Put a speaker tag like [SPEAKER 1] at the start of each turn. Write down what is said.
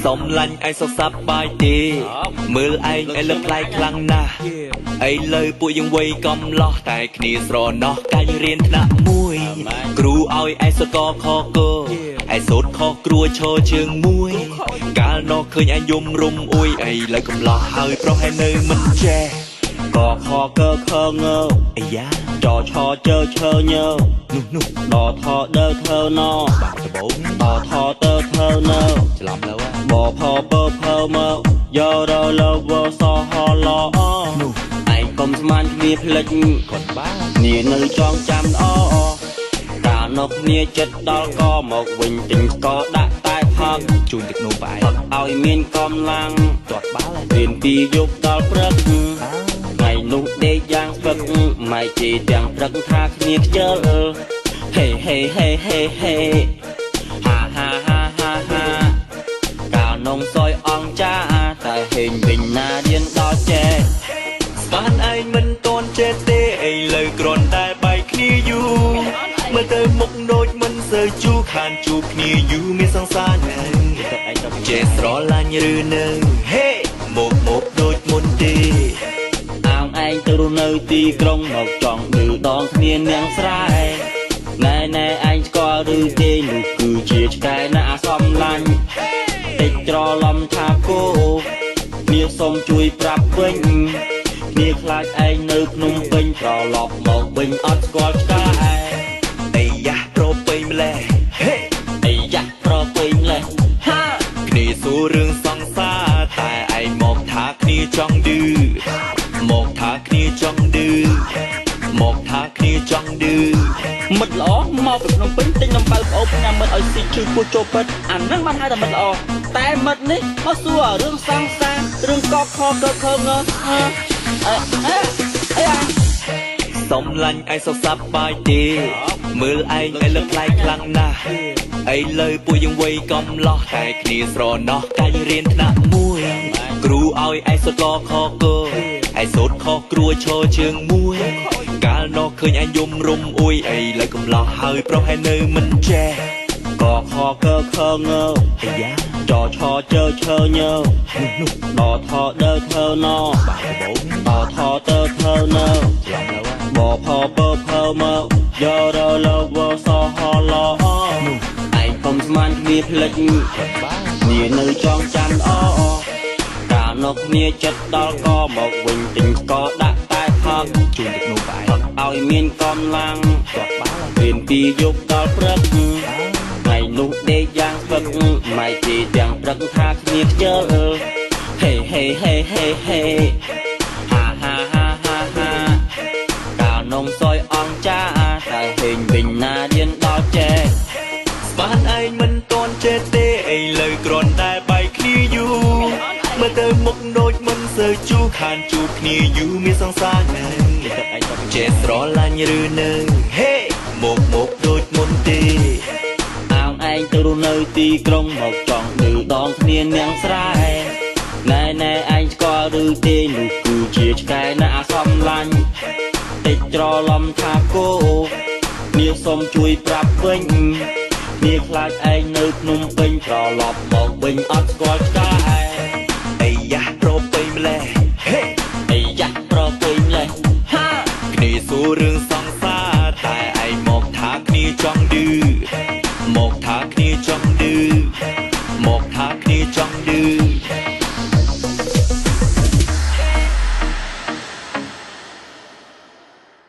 [SPEAKER 1] Xóm lanh ai sao sắp bài đi mưa anh ai lấp lại khăn na ai lời bụiยัง quay កំឡោះតែគ្នាស្រណោះកាយរៀនថ្នាក់មួយគ្រូឲ្យឯសកខកឯសូត្រខគ្រួឈរជើងមួយកាលនោះឃើញឯយំរុំអួយអីលើកំឡោះហើយប្រុសឯនៅមិនចេះកខកខងអាយ៉ាចឆជើឈើញនោះដថដើធ្វើណបាក់ដបងដថទៅធ្វើនៅច្រឡំទៅបផពើមកយោរលើវសហឡនោះឯងកុំស្មានគ្នាផ្លិចគាត់បាគ្នានៅចងចាំល្អកាលនោះគ្នាចិត្តដល់ក៏មកវិញទិញក៏ដាក់តែផឹកជូនទឹកនោមបែរឲ្យមានកម្លាំងទាត់បាល់រៀនពីយប់ដល់ព្រឹកថ្ងៃនោះដេកយ៉ាងស្ពឹកម៉ែជីទាំងព្រឹកថាគ្នាខ្ជិលហេហេហេហេហេហាហាហាហាហាកាលនងសយអងចាតែហេងវិញណារៀនដល់ចេះស្បានឯងមិនតន់ចេះទេអីលើគ្រាន់តែបែកគ្នាយូរមើលទៅមុខដូចមិនសូវជូរខានជួបគ្នាយូរមានសង្សារនឹងចេះស្រឡាញ់ឬនឹងហេមកដូចមុនទេអោងឯងទៅរស់នៅទីក្រុងមកចង់ឌឺដងគ្នានាងស្រែណែឯងស្គាល់ឬទេនោះគឺជាឆ្កែណាសំឡាញ់តិចច្រឡំថាគោគ្នាសុំជួយប្រាប់វិញគ្នាខ្លាចឯងនៅភ្នំពេញត្រឡប់មកវិញអត់ស្គាល់ឆ្កែអីយ៉ាប្រពេញម្លេះហេអីយ៉ាប្រពេញម្លេះហាគ្នាសួររឿងសង្សារតែឯងមកថាគ្នាចង់ឌឺមកថាគ្នាចង់ឌឺមកថាគ្នាចង់ឌឺមិត្តល្អមកពីភ្នំពេញទិញនំប៉ៅប្អូនញ៉ាំមិត្តឲ្យស៊ីឈឺពោះចូលពេទ្យអាហ្នឹងបានហៅថាមិត្តល្អតែមិត្តនេះមកសួររឿងសង្សាររឿងកកខកខងសុំឡាញ់ឯសសាប់បាយទេមើលឯងឲ្យលឹកថ្លៃខ្លាំងណាស់អីលើពួកយើងវ័យកំឡោះតែគ្នាស្រណោះកាយរៀនថ្នាក់មួយគ្រូឲ្យឯសកខកឯសូត្រខគ្រួឈរជើងមួយកាលនោះឃើញឯយំរុំអួយអីលើកំឡោះហើយប្រុសឯនៅមិនចេះកខកខងអាយ៉ាចឆជើឈើញនោះដថដើធ្វើណបាក់ដបងដថទៅធ្វើនៅច្រឡំទៅបផពើមកយោរលើវសហឡនោះឯងកុំស្មានគ្នាផ្លិចគ្នានៅចងចាំល្អកាលនោះគ្នាចិត្តដល់ក៏មកវិញទិញក៏ដាក់តែផឹកជូនទឹកនោមបែរឲ្យមានកម្លាំងទាត់បាល់រៀនពីយប់ដល់ព្រឹកថ្ងៃនោះដេកយ៉ាងស្ពឹកម៉ែជីទាំងព្រឹកថាគ្នាខ្ជិលហេហេហេហេហេហាហាហាហាហាកាលនងសយអងចាតែហេងវិញណារៀនដល់ចេះស្បានឯងមិនតន់ចេះទេអីលើគ្រាន់តែបែកគ្នាយូរមើលទៅមុខដូចមិនសូវជូរខានជួបគ្នាយូរមានសង្សារនឹងចេះស្រឡាញ់ឬនឹងហេមកដូចមុនទេអោងឯងទៅរស់នៅទីក្រុងមកចង់ឌឺដងគ្នានាងស្រែណែឯងស្គាល់ឬទេនោះគឺជាឆ្កែណាសំឡាញ់តិចច្រឡំថាគោគ្នាសុំជួយប្រាប់វិញគ្នាខ្លាចឯងនៅភ្នំពេញត្រឡប់មកវិញអត់ស្គាល់ឆ្កែអីយ៉ាប្រពេញម្លេះហេអីយ៉ាប្រពេញម្លេះហាគ្នាសួររឿងសង្សារតែឯងមកថាគ្នាចង់ឌឺមកថាគ្នាចង់